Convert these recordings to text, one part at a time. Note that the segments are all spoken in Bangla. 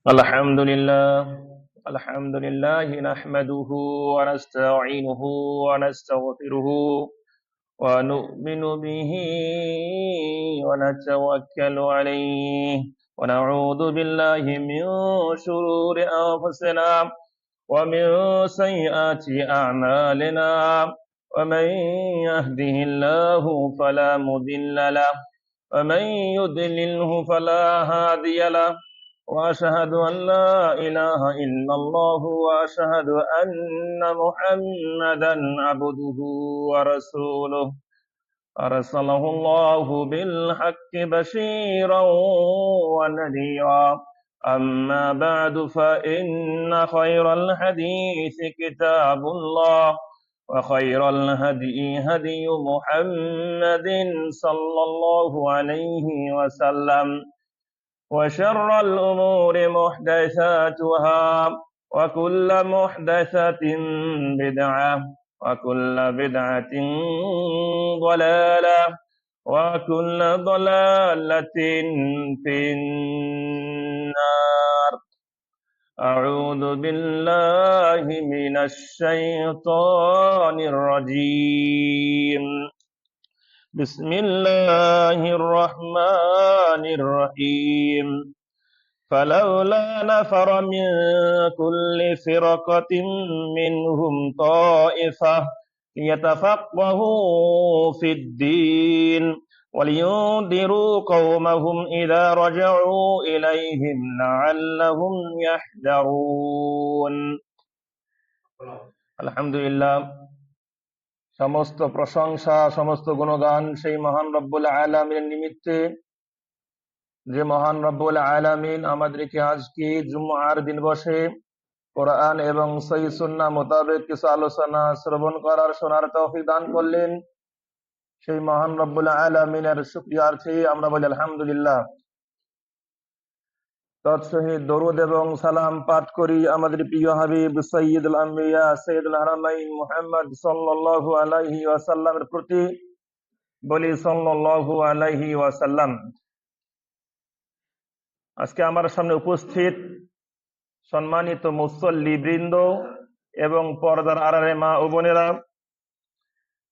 الحمد لله نحمده ونستعينه ونستغفره ونؤمن به ونتوكل عليه ونعوذ بالله من شرور أنفسنا ومن سيئات أعمالنا ومن يهده الله فلا مضل له ومن يضلله فلا هادي له وأشهد أن لا إله إلا الله وأشهد أن محمدا عبده ورسوله أرسله الله بالحق بشيرا ونذيرا أما بعد فإن خير الحديث كتاب الله وخير الهدي هدي محمد صلى الله عليه وسلم وشر الأمور محدثاتها وكل محدثة بدعة وكل بدعة ضلالة وكل ضلالة في النار. أعوذ بالله من الشيطان الرجيم. بسم الله الرحمن الرحيم. فلولا نفر من كل فرقة منهم طائفة ليتفقهوا في الدين ولينذروا قومهم إذا رجعوا إليهم لعلهم يحذرون. আলহামদুলিল্লাহ, সমস্ত প্রশংসা সমস্ত গুণগান সেই মহান রব্বুল আলামিনের নিমিত্তে, যে মহান রব্বুল আলামিন আমাদেরকে আজকে জুমআর দিন বসে কোরআন এবং সহিহ সুন্নাহ মোতাবেক কিছু আলোচনা শ্রবণ করার শোনার তৌফিক দান করলেন। সেই মহান রব্বুল আলামিনের শুকরিয়ার্থে আমরা বলি আলহামদুলিল্লাহ। তৎসহিত দরুদ এবং সালাম পাঠ করি আমাদের প্রিয় হাবিব সাইয়্যিদুল আম্বিয়া সাইয়্যিদুল হারামাইন মুহাম্মদ সাল্লাল্লাহু আলাইহি ওয়াসাল্লামের প্রতি, বলি সাল্লাল্লাহু আলাইহি ওয়াসাল্লাম। আজকে আমার সামনে উপস্থিত সম্মানিত মুসল্লিবৃন্দ এবং পর্দার আড়ালে মা ও বোনেরা,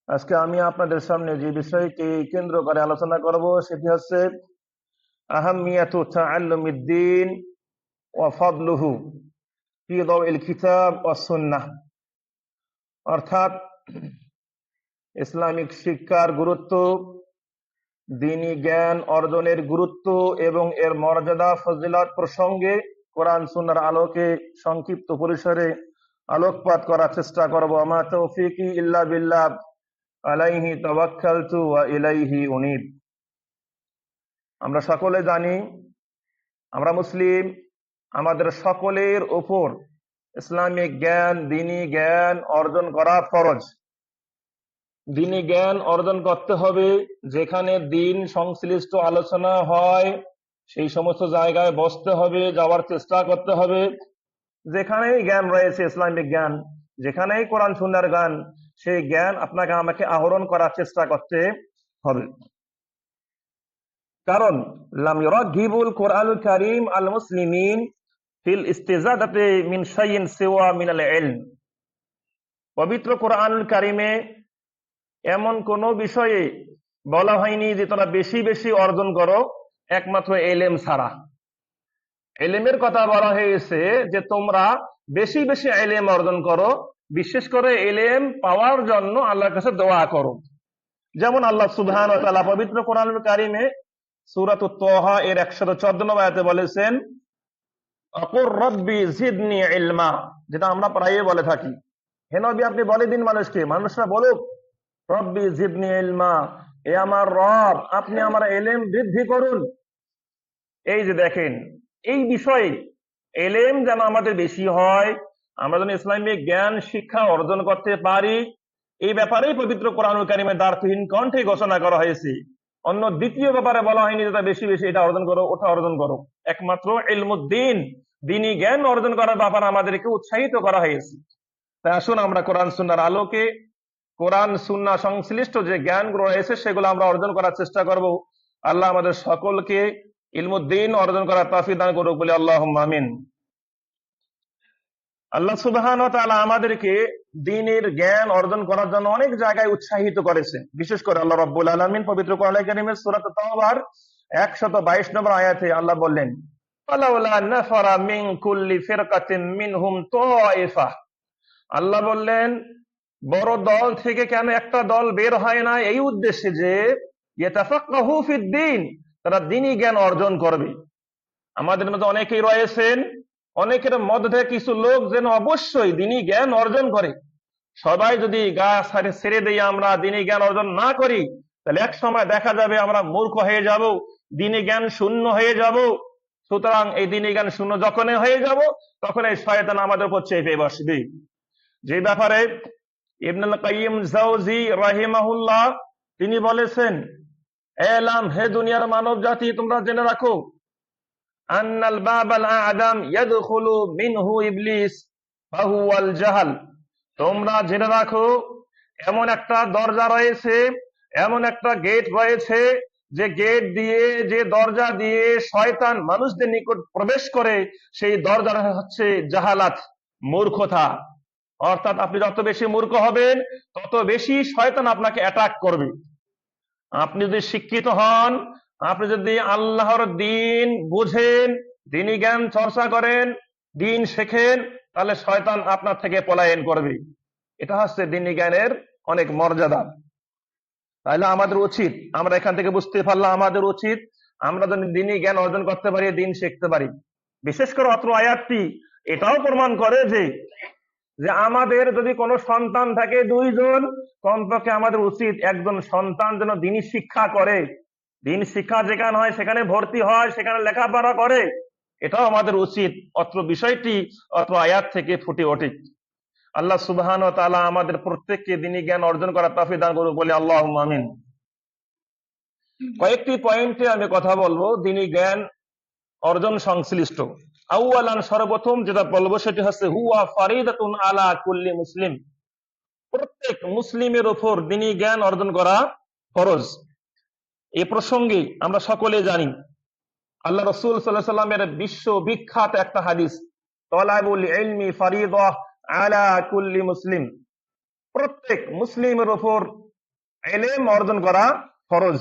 আজকে আমি আপনাদের সামনে যে বিষয়কে কেন্দ্র করে আলোচনা করব সেটি হচ্ছে আহাম্মিয়াতু তাআল্লুমিদ দ্বীন ওয়া ফাদলুহু ফি দাওইল কিতাব ওয়াস সুন্নাহ। অর্থাৎ ইসলামিক শিক্ষার গুরুত্ব, দ্বীনি জ্ঞান অর্জনের গুরুত্ব এবং এর মর্যাদা ফজিলত প্রসঙ্গে কোরআন সুন্নাহর আলোকে সংক্ষিপ্ত পরিসরে আলোকপাত করার চেষ্টা করব। আমা তৌফিকি ইল্লা বিল্লাহ, আলাইহি তাওয়াক্কালতু ওয়া ইলাইহি উনীব। আমরা সকলে জানি, আমরা মুসলিম, আমাদের সকলের উপর ইসলামিক জ্ঞান, দ্বীনি জ্ঞান অর্জন করা ফরজ। দ্বীনি জ্ঞান অর্জন করতে হবে, যেখানে দ্বীন সংশ্লিষ্ট আলোচনা হয় সেই সমস্ত জায়গায় বসতে হবে, যাওয়ার চেষ্টা করতে হবে। যেখানেই জ্ঞান রয়েছে ইসলামিক জ্ঞান, যেখানেই কোরআন সুন্নাহর জ্ঞান, সেই জ্ঞান আপনাকে আমাকে আহরণ করার চেষ্টা করতে হবে। কারণ লাম ইউরাগিবুল কোরআনুল কারীম আল মুসলিমিন ফিল ইস্তিজাদাতি মিন শাইইন সিওয়া মিনাল ইলম। পবিত্র কোরআনুল কারীমে এমন কোন বিষয়ে বলা হয়নি যে তোমরা বেশি বেশি অর্জন করো একমাত্র ইলম ছাড়া। ইলমের কথা বলা হয়েছে যে তোমরা বেশি বেশি ইলম অর্জন করো, বিশেষ করে ইলম পাওয়ার জন্য আল্লাহর কাছে দোয়া করো। যেমন আল্লাহ সুবহানাহু ওয়া তাআলা পবিত্র কোরআনুল কারীমে সূরাতুত তাহা এর 114 নম্বর আয়াতে বলেছেন, আকুর রব্বি জিদনি ইলমা, যেটা আমরা প্রায়ই বলে থাকি। হে নবী, আপনি বলে দিন মানুষকে, মানুষরা বলুক রব্বি জিদনি ইলমা, এ আমার রব, আপনি আমার ইলম বৃদ্ধি করুন। এই যে দেখেন, এই বিষয়ে ইলম যেন আমাদের বেশি হয়, আমরা যেন ইসলামিক জ্ঞান শিক্ষা অর্জন করতে পারি, এই ব্যাপারেই পবিত্র কোরআনুল কারীমে দ্বারহীন কণ্ঠে ঘোষণা করা হয়েছে। অন্য দ্বিতীয় ব্যাপারে বলা হয়নি যেটা বেশি বেশি এটা অর্জন করো, ওটা অর্জন করো। একমাত্র ইলমুদ্দিন, দ্বীনি জ্ঞান অর্জন করার ব্যাপারে আমাদেরকে উৎসাহিত করা হয়েছে। তাই আসুন আমরা কোরআন সুন্নাহর আলোকে কোরআন সুন্নাহ সংশ্লিষ্ট যে জ্ঞানগুলো রয়েছে সেগুলো আমরা অর্জন করার চেষ্টা করব। আল্লাহ আমাদের সকলকে ইলমুদ্দিন অর্জন করার তৌফিক দান করুক, বলি আল্লাহুম্মা আমিন। আল্লাহ সুবহানাহু ওয়া তাআলা আমাদেরকে দ্বীনের জ্ঞান অর্জন করার জন্য অনেক জায়গায় উৎসাহিত করেছেন। বিশেষ করে আল্লাহ রাব্বুল আলামিন পবিত্র কোরআনুল কারীমের সূরা তাওবার 122 নম্বর আয়াতে আল্লাহ বললেন, ফালাউলা নাফারা মিন কুল্লি ফিরকাতিন মিনহুম তাইফা। আল্লাহ বললেন, বড় দল থেকে কেন একটা দল বের হয় না, এই উদ্দেশ্যে যে ইয়াতাফাক্কাহু ফিদ্দীন, তারা দ্বীনি জ্ঞান অর্জন করবে। আমাদের মধ্যে অনেকেই রয়েছেন, অনেকের মধ্যে কিছু লোক যেন অবশ্যই দ্বীনি জ্ঞান অর্জন করে। সবাই যদি গা ছেড়ে দিয়ে আমরা দ্বীনি জ্ঞান অর্জন না করি, তাহলে এক সময় দেখা যাবে আমরা মূর্খ হয়ে যাব, দ্বীনি জ্ঞান শূন্য হয়ে যাব। সুতরাং এই দ্বীনি জ্ঞান শূন্য যখনই হয়ে যাব, তখন এই শয়তান আমাদের উপর চেপে বসবে। যে ব্যাপারে ইবনুল কাইয়িম জাওজি রাহিমাহুল্লাহ তিনি বলেছেন, এলাম, হে দুনিয়ার মানব জাতি, তোমরা জেনে রাখো, আন্নাল বাবাল আ'দাম ইয়াদখুলু মিনহু ইবলিস ফাহুয়াল জাহাল। তোমরা জেনে রাখো, এমন একটা দরজা রয়েছে, এমন একটা গেট রয়েছে, যে গেট দিয়ে, যে দরজা দিয়ে শয়তান মানুষদের নিকট প্রবেশ করে, সেই দরজাটা হচ্ছে জাহালাত, মূর্খতা। অর্থাৎ আপনি যত বেশি মূর্খ হবেন, তত বেশি শয়তান আপনাকে অ্যাটাক করবে। আপনি যদি শিক্ষিত হন, আপনি যদি আল্লাহর দ্বীন বুঝেন, দ্বীনি জ্ঞান চর্চা করেন, দ্বীন শেখেন, তাহলে শয়তান আপনার থেকে পলায়ন করবে। এটা হচ্ছে দ্বীনি জ্ঞানের অনেক মর্যাদা। তাহলে আমাদের উচিত, আমরা এখান থেকে বুঝতে পারলাম, আমাদের উচিত আমরা যদি দ্বীনি জ্ঞান অর্জন করতে পারি, দ্বীন শিখতে পারি। বিশেষ করে অত্র আয়াতটি এটাও প্রমাণ করে যে আমাদের যদি কোনো সন্তান থাকে, দুইজন, কমপক্ষে আমাদের উচিত একজন সন্তান যেন দ্বীনি শিক্ষা করে, দ্বীন শিক্ষা যেখানে হয় সেখানে ভর্তি হয়, সেখানে লেখাপড়া করে। এটাও আমাদের উচিত। অত্র বিষয়টি অত্র আয়াত থেকে ফুটে ওঠে। আল্লাহ সুবহানাহু ওয়া তাআলা আমাদের প্রত্যেককে দ্বীনি জ্ঞান অর্জন করার তৌফিক দান করুক, বলি আল্লাহুম্মা আমিন। কয়েকটি পয়েন্টে আমি কথা বলবো দ্বীনি জ্ঞান অর্জন সংশ্লিষ্ট। আউয়ালান, সর্বপ্রথম যেটা বলবো সেটি হচ্ছে হুয়া ফারিদাতুন আলা কুল্লি মুসলিম। প্রত্যেক মুসলিমের উপর দ্বীনি জ্ঞান অর্জন করা ফরজ। এই প্রসঙ্গে আমরা সকলে জানি, আল্লাহ রাসূল সাল্লাল্লাহু আলাইহি ওয়াসাল্লামের বিশ্ব বিখ্যাত একটা হাদিস, তালাবুল ইলমি ফারিদাহ আলা কুল্লি মুসলিম। প্রত্যেক মুসলিমের উপর ইলম অর্জন করা ফরজ,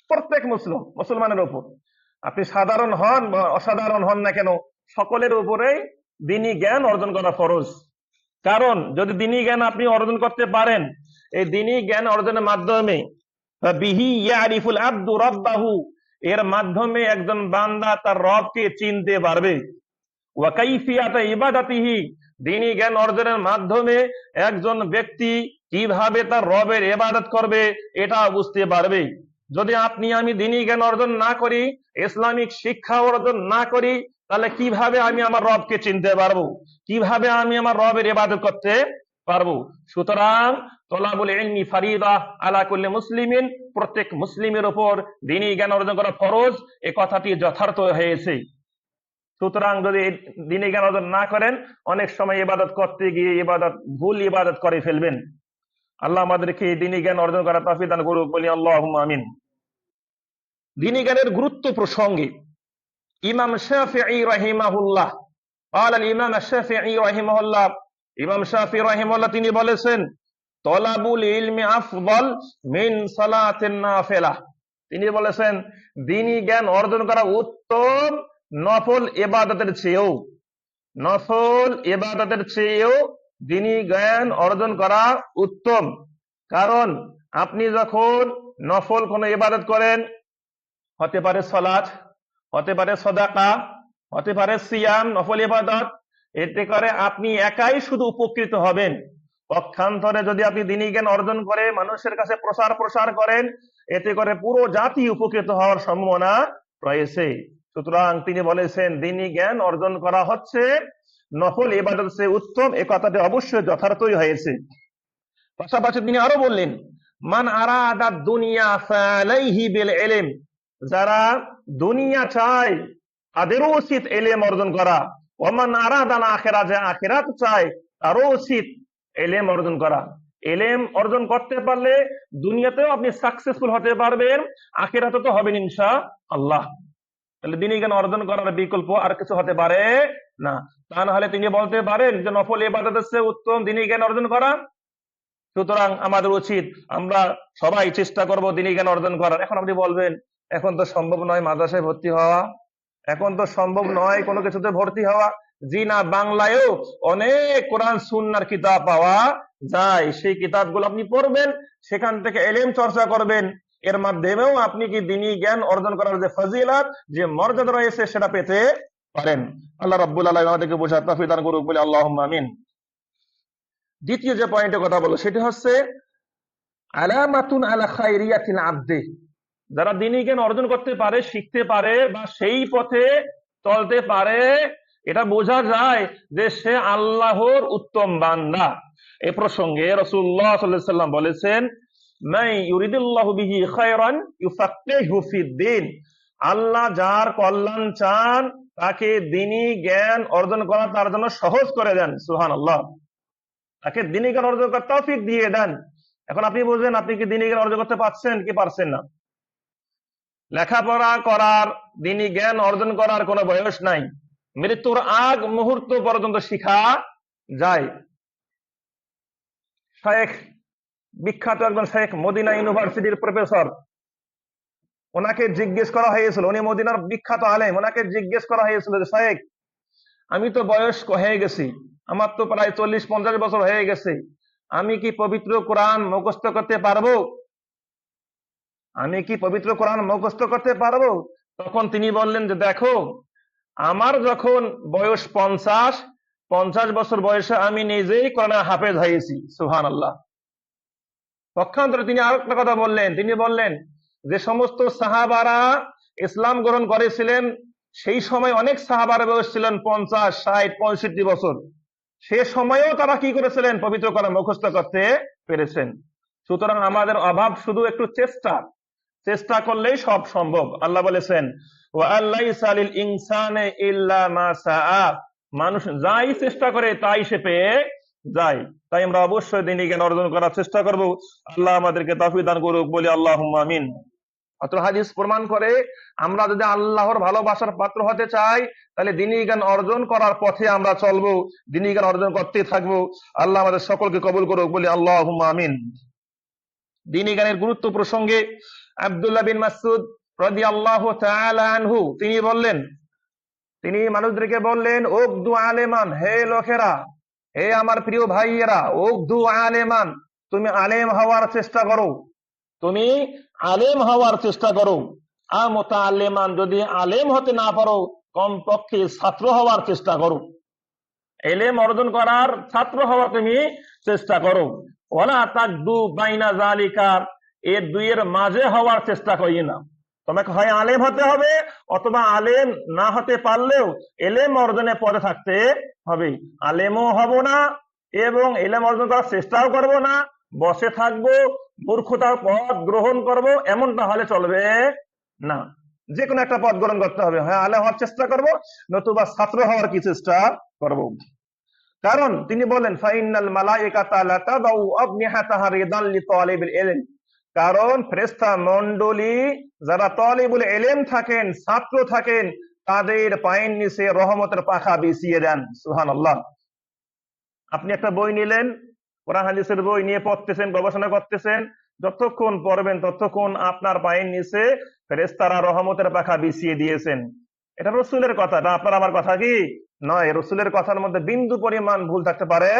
প্রত্যেক মুসলমানের উপর। আপনি সাধারণ হন বা অসাধারণ হন না কেন, সকলের উপরেই দ্বীনি জ্ঞান অর্জন করা ফরজ। কারণ যদি দ্বীনি জ্ঞান আপনি অর্জন করতে পারেন, এই দ্বীনি জ্ঞান অর্জনের মাধ্যমে বিহি ইয়ারিফুল আবদু রাব্বাহু, এর মাধ্যমে একজন বান্দা তার রবকে চিনতে পারবে। ওয়া কাইফিয়াত ইবাদাতিহি, দ্বীনি জ্ঞান অর্জনের মাধ্যমে একজন ব্যক্তি কিভাবে তার রবের ইবাদত করবে এটা বুঝতে পারবে। যদি আপনি আমি দ্বীনি জ্ঞান অর্জন না করি, ইসলামিক শিক্ষা অর্জন না করি, তাহলে কিভাবে আমি আমার রবকে চিনতে পারবো, কিভাবে আমি আমার রবের ইবাদত করতে পারবো? সুতরাং তলাবুল ইলমি ফারিদা আলা কুল্লি মুসলিমিন, প্রত্যেক মুসলিমের উপর দ্বীনি জ্ঞান অর্জন করা ফরজ, এই কথাটি যথার্থ হয়েছে। সুতরাং যদি দ্বীনি জ্ঞান অর্জন না করেন, অনেক সময় ইবাদত করতে গিয়ে ভুল ইবাদত করে ফেলবেন। আল্লাহ আমাদেরকে দ্বীনি জ্ঞান অর্জন করার তৌফিক দান করুক, বলি আল্লাহুম্মা আমিন। দ্বীনি জ্ঞানের গুরুত্ব প্রসঙ্গে ইমাম শাফিঈ রাহিমাহুল্লাহ, ইমাম শাফিঈ রাহিমাহুল্লাহ, ইমাম শাফিঈ রাহিমাহুল্লাহ তিনি বলেছেন, তলাবুল ইলমি আফদল মিন সালাতিন নাফিলা। তিনি বলেছেন দ্বীনি জ্ঞান অর্জন করা উত্তম নফল ইবাদতের চেয়েও, নফল ইবাদতের চেয়েও দ্বীনি জ্ঞান অর্জন করা উত্তম। কারণ আপনি যখন নফল কোনো ইবাদত করেন, হতে পারে সালাত, হতে পারে সাদাকা, হতে পারে সিয়াম, নফল ইবাদত, এতে করে আপনি একাই শুধু উপকৃত হবেন। পক্ষান্তরে যদি আপনি দ্বীনি জ্ঞান অর্জন করে মানুষের কাছে প্রসার করেন, এতে করে পুরো জাতি উপকৃত হওয়ার সম্ভাবনা রয়েছে। সুতরাং তিনি বলেছেন দ্বীনি জ্ঞান অর্জন করা হচ্ছে নফল ইবাদত চেয়ে উত্তম। এই কথাটি অবশ্যই যথার্থই হয়েছে। পাশাপাশি তিনি আরো বললেন, মান আরাদা দুনিয়া ফালাইহি বিল ইলম, যারা দুনিয়া চায় তাদেরও উচিত ইলম অর্জন করা। ওমান আরাদাল আখিরাত, যে আখিরাত চায় তারও উচিত ইলম অর্জন করা। ইলম অর্জন করতে পারলে দুনিয়াতেও আপনি সাকসেসফুল হতে পারবেন, আখিরাতে তো হবেন ইনশাআল্লাহ। তাহলে দিনী জ্ঞান অর্জন করার বিকল্প আর কিছু হতে পারে না। তা না হলে তিনি বলতে পারেন যে নফল ইবাদতের চেয়ে উত্তম দিনী জ্ঞান অর্জন করা। সুতরাং আমাদের উচিত আমরা সবাই চেষ্টা করব দিনী জ্ঞান অর্জন করার। এখন আপনি বলবেন এখন তো সম্ভব নয় মাদ্রাসায় ভর্তি হওয়া, এখন তো সম্ভব নয় কোনো কিছুতে ভর্তি হওয়া। জি না, বাংলায়ও অনেক কোরআন সুন্নাহর কিতাব পাওয়া যায়, সেই কিতাবগুলো আপনি পড়বেন, সেখান থেকে ইলম চর্চা করবেন। এর মাধ্যমেও আপনি কি দ্বীনি জ্ঞান অর্জন করার যে ফজিলত, যে মর্যাদা রয়েছে সেটা পেতে পারেন। আল্লাহ রাব্বুল আলামিন আমাদেরকে বোঝার তৌফিক দান করুক বলে আল্লাহুম্মা আমিন। দ্বিতীয় যে পয়েন্টে কথা বলো সেটি হচ্ছে আলামাতুন আলা খায়রিয়াতিল আবদি। যারা দ্বীনি জ্ঞান অর্জন করতে পারে, শিখতে পারে বা সেই পথে চলতে পারে, এটা বোঝা যায় যে সে আল্লাহর উত্তম বান্দা। এ প্রসঙ্গে রাসূলুল্লাহ সাল্লাল্লাহু আলাইহি ওয়াসাল্লাম বলেছেন, মান ইউরিদুল্লাহু বিহি খায়রান ইউফাক্কিহু ফিদ্দীন। আল্লাহ যার কল্যাণ চান তাকে দ্বীনি জ্ঞান অর্জন করা তার জন্য সহজ করে দেন। সুবহানাল্লাহ। তাকে দ্বীনি জ্ঞান অর্জন করার তৌফিক দিয়ে দেন। এখন আপনি বুঝলেন আপনি কি দ্বীনি জ্ঞান অর্জন করতে পারছেন কি পারছেন না। লেখাপড়া করার, দ্বীনি জ্ঞান অর্জন করার কোনো বয়স নাই, মৃত্যুর আগ মুহূর্ত পর্যন্ত শিখা যায়। শেখ, বিখ্যাত একজন শেখ, মদিনা ইউনিভার্সিটির প্রফেসর, ওনাকে জিজ্ঞেস করা হয়েছিল, উনি মদিনার বিখ্যাত আলেম, ওনাকে জিজ্ঞেস করা হয়েছিল যে শেখ আমি তো বয়স্ক হয়ে গেছি, আমার তো প্রায় 40-50 বছর হয়ে গেছে, আমি কি পবিত্র কোরআন মুখস্থ করতে পারবো? আমি কি পবিত্র কোরআন মুখস্থ করতে পারবো? তখন তিনি বললেন যে দেখো, আমার যখন বয়স 50 বছর বয়সে আমি নিজেই কোরআন হাফেজ হয়েছি। সুবহানাল্লাহ। পক্ষান্তরে তিনি আর একটা কথা বললেন, তিনি বললেন যে সমস্ত সাহাবারা ইসলাম গ্রহণ করেছিলেন সেই সময় অনেক সাহাবার বয়স ছিলেন 50, 60, 65 বছর, সে সময়েও তারা কি করেছিলেন? পবিত্র কোরআন মুখস্থ করতে পেরেছেন। সুতরাং আমাদের অভাব শুধু একটু চেষ্টা করলেই সব সম্ভব। আল্লাহ বলেছেন ওয়ালাইসা লিল ইনসানি ইল্লা মা সাআ, মানুষ যাই চেষ্টা করে তাই সে পেয়ে যায়। তাই আমরা অবশ্যই দ্বীনি জ্ঞান অর্জন করার চেষ্টা করব। আল্লাহ আমাদেরকে তৌফিক দান করুক বলি আল্লাহুম্মা আমিন। অত হাদিস প্রমাণ করে আমরা যদি আল্লাহর ভালোবাসার পাত্র হতে চাই তাহলে দ্বীনি জ্ঞান অর্জন করার পথে আমরা চলবো, দ্বীনি জ্ঞান অর্জন করতে থাকবো। আল্লাহ আমাদের সকলকে কবুল করুক বলি আল্লাহুম্মা আমিন। দ্বীনি জ্ঞানের গুরুত্ব প্রসঙ্গে আব্দুল্লাহ বিন মাসউদ রাদিয়াল্লাহু তাআলা আনহু তিনি বললেন, তিনি মানুষদেরকে বললেন উকদু আলেমান, হে লোকেরা, হে আমার প্রিয় ভাইয়েরা, উকদু আলেমান, তুমি আলেম হওয়ার চেষ্টা করো, তুমি আলেম হওয়ার চেষ্টা করো। আমুতাআল্লিমান, যদি আলেম হতে না পারো কমপক্ষে ছাত্র হওয়ার চেষ্টা করো, ইলম অর্জন করার ছাত্র হওয়ার তুমি চেষ্টা করো। ওয়ালা তাকদু বাইনা যালিকা, এর দুইয়ের মাঝে হওয়ার চেষ্টা করি না। তোমাকে হয় আলেম হতে হবে অথবা আলেম না হতে পারলেও ইলম অর্জনের পথে থাকতে হবে। আলেমও হব না এবং ইলম অর্জন করার চেষ্টাও করব না, বসে থাকবো, মূর্খতার পথ গ্রহণ করব, এমনটা হলে চলবে না। যে কোনো একটা পথ গ্রহণ করতে হবে, হয় আলেম হওয়ার চেষ্টা করব নতুবা ছাত্র হওয়ার কি চেষ্টা করব। কারণ তিনি বলেন ফাইনাল মালাইকাতা লা তাদাউ আবনিহাতাহা রিদাল লিতালিবিল ইলম, কারণ ফেরেশতা মণ্ডলী যারা তালিবুল ইলম থাকেন, ছাত্র থাকেন, তাদের পায়ের নিচে রহমতের পাখা বিছিয়ে দেন। সুবহানাল্লাহ। আপনি একটা বই নিলেন, কোরআন হাদিসের বই নিয়ে পড়তেছেন, গবেষণা করতেছেন, যতক্ষণ পড়বেন ততক্ষণ আপনার পায়ের নিচে ফেরেশতারা রহমতের পাখা বিছিয়ে দিয়েছেন। এটা রাসূলের কথা, না আপনার আমার কথা কি নয়। রাসূলের কথার মধ্যে বিন্দু পরিমাণ ভুল থাকতে পারে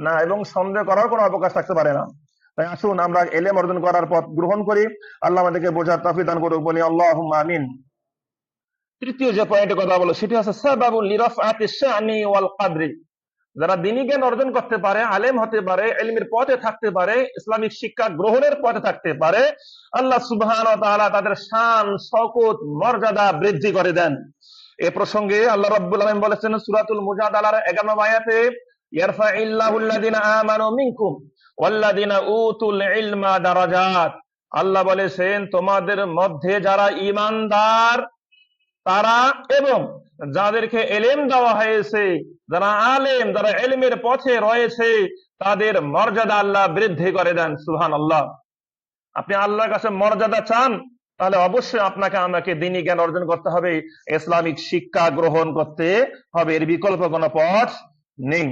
না এবং সন্দেহ করার কোনো অবকাশ থাকতে পারে না। তাই আসুন আমরা ইলম অর্জন করার পথ গ্রহণ করি। আল্লাহ আমাদেরকে বোঝার তৌফিক দান করুক বলি আল্লাহুম্মা আমিন। তৃতীয় যে পয়েন্টে কথা বলো সেটি হচ্ছে সাবাবুল লিরাফআতিশ শানি ওয়াল কদরি। যারা দ্বীনি জ্ঞান অর্জন করতে পারে, আলেম হতে পারে, ইলমের পথে থাকতে পারে, ইসলামিক শিক্ষা গ্রহণের পথে থাকতে পারে, আল্লাহ সুবহানাহু ওয়া তাআলা তাদের শান, শওকত, মর্যাদা বৃদ্ধি করে দেন। এই প্রসঙ্গে আল্লাহ রাব্বুল আলামিন বলেছেন সূরাতুল মুজাদালার 11 আয়াতে, ইয়ারফাইল্লাহুল্লাযিনা আমানু মিনকুম ওয়াল্লাযিনা উতুল ইলমা দারাজাত। আল্লাহ বলেছেন তোমাদের মধ্যে যারা ঈমানদার তারা এবং যাদেরকে ইলম দেওয়া হয়েছে, যারা আলেম, যারা ইলমের পথে রয়েছে, তাদের মর্যাদা আল্লাহ বৃদ্ধি করে দেন। সুবহানাল্লাহ। আপনি আল্লাহর কাছে মর্যাদা চান, তাহলে অবশ্যই আপনাকে আমাকে দ্বীনি জ্ঞান অর্জন করতে হবে, ইসলামিক শিক্ষা গ্রহণ করতে হবে, এর বিকল্প কোনো পথ নেই।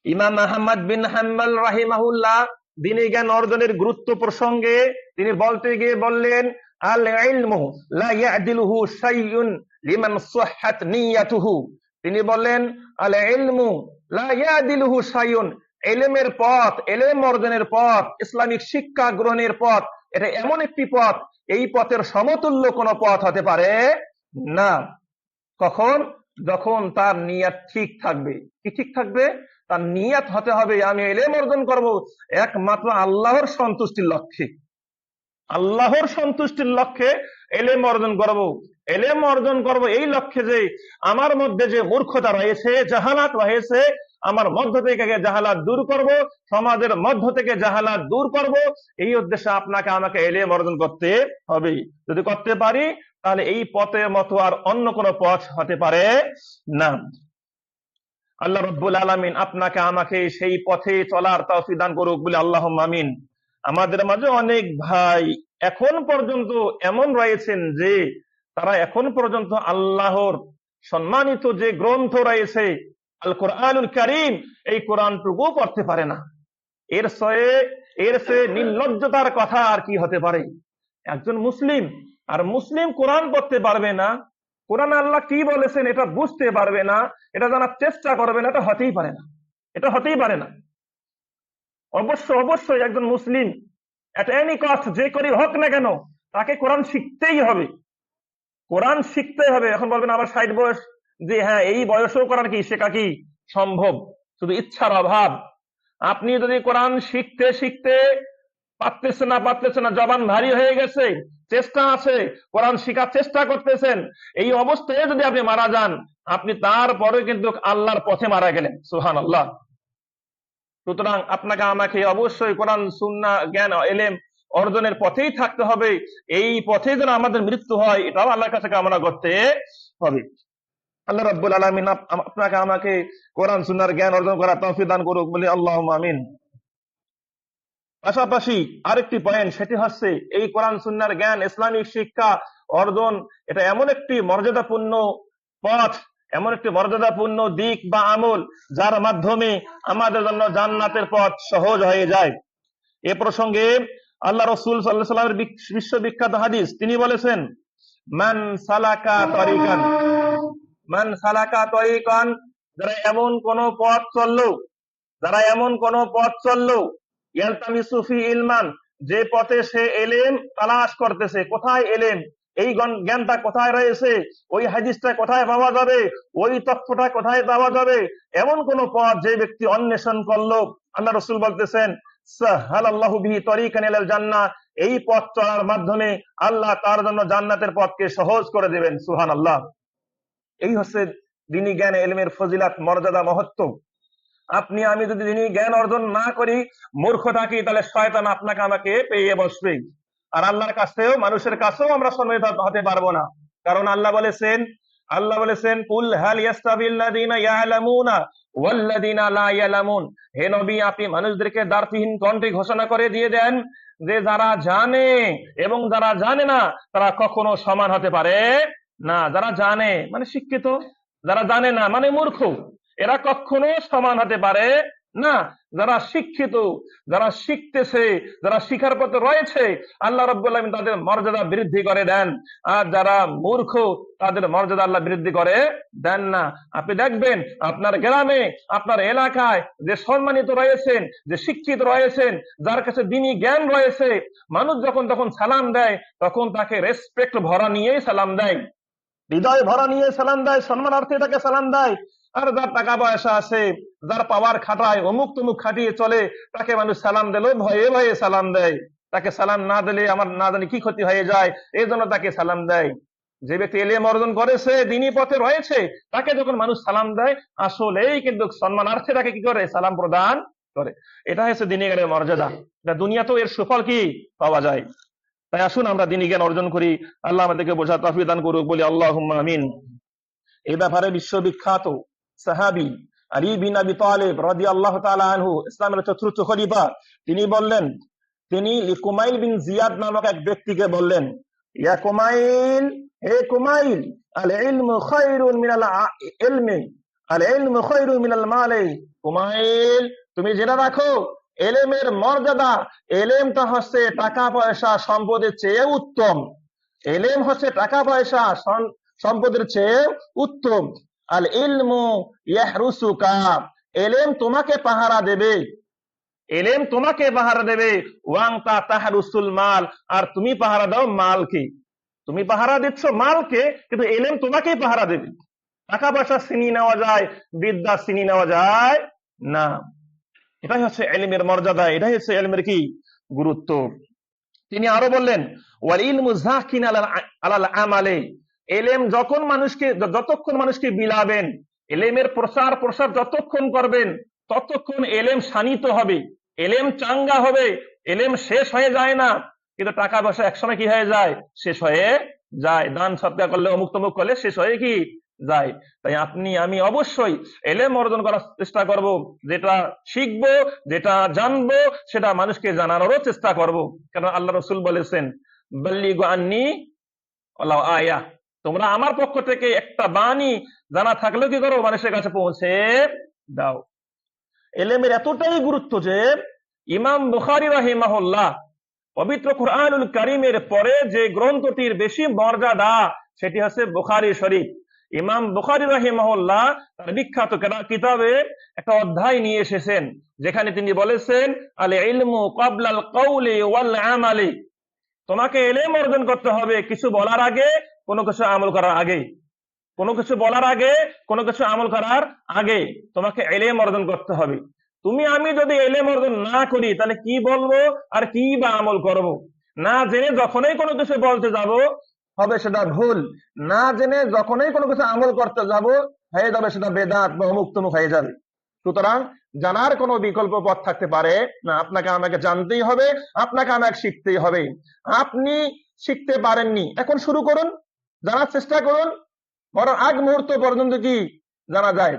ইমাম আহমদ বিন হাম্বল রাহিমাহুল্লাহ দ্বীনি জ্ঞান অর্জনের গুরুত্ব প্রসঙ্গে তিনি বলতে গিয়ে বললেন, আল ইলমু লা ইয়াদিলুহু শাইউন লিমান সাহহাত নিয়াতুহু। তিনি বললেন, আল ইলমু লা ইয়াদিলুহু শাইউন, ইলমের পথ, ইলম অর্জনের পথ, ইসলামিক শিক্ষা গ্রহণের পথ, এটা এমন একটি পথ, এই পথের সমতুল্য কোনো পথ হতে পারে না। কখন? যখন তার নিয়াত ঠিক থাকবে। কি ঠিক থাকবে? তার নিয়াত হতে হবে আমি ইলম অর্জন করব একমাত্র আল্লাহর সন্তুষ্টির লক্ষ্যে, আল্লাহর সন্তুষ্টির লক্ষ্যে ইলম অর্জন করব। ইলম অর্জন করব এই লক্ষ্যে যে আমার মধ্যে যে মূর্খতা রয়েছে, জাহালাত রয়েছে, আমার মধ্য থেকে জাহালাত দূর করব, সমাজের মধ্য থেকে জাহালাত দূর করব, এই উদ্দেশ্যে আপনাকে আমাকে ইলম অর্জন করতে হবে। যদি করতে পারি তাহলে এই পথের মতো আর অন্য কোনো পথ হতে পারে না। আল্লাহ রাব্বুল আলামিন আপনাকে আমাকে সেই পথে চলার তৌফিক দান করুক বলে আল্লাহুম্মা আমিন। আমাদের মাঝে অনেক ভাই এখন পর্যন্ত এমন রয়েছেন যে তারা এখন পর্যন্ত আল্লাহর সম্মানিত যে গ্রন্থ রয়েছে আল কোরআনুল কারীম, এই কোরআনটুকু পড়তে পারে না। এর চেয়ে নির্লজ্জতার কথা আর কি হতে পারে? একজন মুসলিম আর মুসলিম কোরআন পড়তে পারবে না, কোরআন আল্লাহ কি বলেছেন এটা বুঝতে পারবে না, এটা জানার চেষ্টা করবে না, এটা হতেই পারে না, এটা হতেই পারে না। অবশ্যই একজন মুসলিম এট এনি কস্ট, যে করে হোক না কেন, তাকে কোরআন শিখতেই হবে, কোরআন শিখতে হবে। এখন বলবেন আবার 60 বয়স, যে হ্যাঁ এই বয়সেও কোরআন কি শেখা কি সম্ভব? শুধু ইচ্ছার অভাব। আপনি যদি কোরআন শিখতে শিখতে পারতেছে না, জবান ভারী হয়ে গেছে, চেষ্টা আছে, কোরআন শিখার চেষ্টা করতেছেন, এই অবস্থায় যদি আপনি মারা যান, আপনি তারপরে কিন্তু আল্লাহর পথে মারা গেলেন। সুবহানাল্লাহ। সুতরাং আপনাকে আমাকে অবশ্যই কোরআন সুন্নাহ জ্ঞান ইলম অর্জনের পথেই থাকতে হবে। এই পথে যেন আমাদের মৃত্যু হয় এটাও আল্লাহর কাছে কামনা করতে হবে। আল্লাহ রাব্বুল আলামিন আপনাকে আমাকে কোরআন সুন্নাহর জ্ঞান অর্জন করার তৌফিক দান করুক বলে আল্লাহুম্মা আমিন। পাশাপাশি আরেকটি পয়েন্ট, সেটি হচ্ছে এই কোরআন সুন্নাহর জ্ঞান ইসলামিক শিক্ষা অর্জন, এটা এমন একটি মর্যাদাপূর্ণ পথ, এমন একটি মর্যাদাপূর্ণ দিক বা আমল যার মাধ্যমে আমাদের জন্য জান্নাতের পথ সহজ হয়ে যায়। এ প্রসঙ্গে আল্লাহ রাসূল সাল্লাল্লাহু আলাইহি ওয়াসাল্লামের বিশ্ববিখ্যাত হাদিস, তিনি বলেছেন, মান সালাকা তরিকান, মান সালাকা তরিকান, যারা এমন কোন পথ চললো, যারা এমন কোন পথ চললো, ইয়ালতামিসু ফি ইলমান, যে পথে সে ইলম তালাশ করতেছে, কোথায় ইলম, এই জ্ঞানটা কোথায় রয়েছে, ওই হাদিসটা কোথায় পাওয়া যাবে, ওই তথ্যটা কোথায় পাওয়া যাবে, এমন কোন পথ যে ব্যক্তি অন্বেষণ করলো, আল্লাহ রাসূল বলতেছেন, সাহালাল্লাহু বিহি তরিকান ইলাল জান্নাহ, এই পথ চলার মাধ্যমে আল্লাহ তার জন্য জান্নাতের পথকে সহজ করে দেবেন। সুবহানাল্লাহ। এই হচ্ছে দ্বীনি জ্ঞান ইলমের ফজিলত, মর্যাদা, মহত্ব। আপনি আমি যদি দ্বীনি জ্ঞান অর্জন না করি, মূর্খ থাকি, তাহলে শয়তান আপনাকে আমাকে পেয়ে বসবে, আর আল্লাহর কাছেও মানুষের কাছেও আমরা সম্মানিত হতে পারবো না। কারণ আল্লাহ বলেছেন কুল হাল ইয়াস্তাবিল্লাযিনা ইয়ালামুনা ওয়াল্লাযিনা লা ইয়ালামুন, হে নবী আপনি মানুষদেরকে দ্বারবিহীন কণ্ঠে ঘোষণা করে দিয়ে দেন যে যারা জানে এবং যারা জানে না তারা কখনো সমান হতে পারে না। যারা জানে মানে শিক্ষিত, যারা জানে না মানে মূর্খ, এরা কখনো সমান হতে পারে না। যারা শিক্ষিত, যারা শিখতেছে, যারা শিখার পথে রয়েছে, আল্লাহ রাব্বুল আলামিন তাদের মর্যাদা বৃদ্ধি করে দেন, আর যারা মূর্খ তাদের মর্যাদা আল্লাহ বৃদ্ধি করে দেন না। আপনি দেখবেন আপনার গ্রামে, আপনার এলাকায় যে সম্মানিত রয়েছেন, যে শিক্ষিত রয়েছেন, যার কাছে দ্বীনি জ্ঞান রয়েছে, মানুষ যখন তখন সালাম দেয়, তখন তাকে রেসপেক্ট ভরা নিয়েই সালাম দেয়, হৃদয় ভরা নিয়ে সালাম দেয়, সম্মানার্থে তাকে সালাম দেয়। আর যার টাকা পয়সা আছে, যার পাওয়ার খাটায়, অমুক তমুক খাটিয়ে চলে, তাকে মানুষ সালাম দিলেও ভয়ে ভয়ে সালাম দেয়, তাকে সালাম না দিলে আমার না জানি কি ক্ষতি হয়ে যায়, এই জন্য তাকে সালাম দেয়। যে ব্যক্তি ইলম অর্জন করেছে, দ্বীনি পথে রয়েছে, তাকে যখন মানুষ সালাম দেয়, আসলেই কিন্তু সম্মানার্থে তাকে কি করে সালাম প্রদান করে। এটা হচ্ছে দ্বীনি জ্ঞানের মর্যাদা, দুনিয়াতেও এর সুফল কি পাওয়া যায়। তাই আসুন আমরা দ্বীনি জ্ঞান অর্জন করি, আল্লাহ আমাদেরকে বোঝার তৌফিক দান করুক বলি আল্লাহুম্মা আমিন। এই ব্যাপারে বিশ্ববিখ্যাত সাহাবী আলী বিন আবি তালিব রাদিয়াল্লাহু তাআলা আনহু, ইসলামের চতুর্থ খলিফা, তিনি বললেন, তিনি কুমাইল বিন জিয়াদ নামক এক ব্যক্তিকে বললেন, ইয়া কুমাইল, হে কুমাইল, আল ইলমু খায়রুন মিনাল ইলমি, আল ইলমু খায়রুন মিনাল মালি। কুমাইল, তুমি জেনে রাখো এলেমের মর্যাদা, এলেমটা হচ্ছে টাকা পয়সা সম্পদের চেয়ে উত্তম। এলেম হচ্ছে টাকা পয়সা সম্পদের চেয়ে উত্তম। আল ইলমু ইয়াহরুসুকা, এলেম তোমাকে পাহারা দেবে, এলেম তোমাকে পাহারা দেবে। ওয়াংতা তাহারুসুল মাল, আর তুমি পাহারা দাও মালকে। তুমি পাহারা দিচ্ছ মালকে, কিন্তু এলেম তোমাকেই পাহারা দেবে। টাকা পয়সা ছিনিয়ে নেওয়া যায়, বিদ্যা ছিনিয়ে নেওয়া যায় না। এটাই হচ্ছে এলিমের মর্যাদা, এটাই হচ্ছে এলিমের কি গুরুত্ব। তিনি আরো বললেন, ওয়াল ইলমু যাকিন আলাল আমালে, এলেম যখন মানুষকে, যতক্ষণ মানুষকে বিলাবেন, এলেমের প্রসার প্রসার যতক্ষণ করবেন, ততক্ষণ এলেম শানিত হবে, এলেম চাঙ্গা হবে। এলেম শেষ হয়ে যায় না, কিন্তু টাকা পয়সা একসময় কি হয়ে যায়, শেষ হয়ে যায়। দান সদকা করলে, অমুক তমুক করলে শেষ হয়ে কি যায়। তাই আপনি আমি অবশ্যই এলেম অর্জন করার চেষ্টা করব, যেটা শিখবো, যেটা জানবো, সেটা মানুষকে জানানোরও চেষ্টা করব। কারণ আল্লাহ রসুল বলেছেন, বাল্লিগু আন্নি ওয়ালাউ আয়া, তোমরা আমার পক্ষ থেকে একটা বাণী জানা থাকলেও কি করো, মানুষের কাছে পৌঁছে দাও। এলেমের এতটাই গুরুত্ব যে ইমাম বুখারী রাহিমাহুল্লাহ পবিত্র কুরআনুল কারীমের পরে যে গ্রন্থটির বেশি মর্যাদা, সেটি হচ্ছে বুখারী শরীফ। ইমাম বুখারী রাহিমাহুল্লাহ তার বিখ্যাত কিতাবে একটা অধ্যায় নিয়ে এসেছেন, যেখানে তিনি বলেছেন, আল ইলমু ক্বাবলাল কাউলি ওয়াল আমালি, তোমাকে এলেম অর্জন করতে হবে কিছু বলার আগে, কোনো কিছু আমল করার আগে। কোনো কিছু বলার আগে, কোনো কিছু আমল করার আগে তোমাকে এলেম অর্জন করতে হবে। তুমি আমি যদি এলেম অর্জন না করি, তাহলে কি বলবো আর কি বা আমল করব? না জেনে যখনই কোনো কিছু বলতে যাব, হবে সেটা ভুল। না জেনে যখনই কোনো কিছু আমল করতে যাব, হয়ে যাবে সেটা বেদাত বা অমুক তমুক হয়ে যাবে। সুতরাং জানার কোনো বিকল্প পথ থাকতে পারে না, আপনাকে আমাকে জানতেই হবে, আপনাকে আমাকে শিখতেই হবে। আপনি শিখতে পারেননি, এখন শুরু করুন, জানার চেষ্টা করুন, মরার আগ মুহূর্ত পর্যন্ত কি জানা যায়।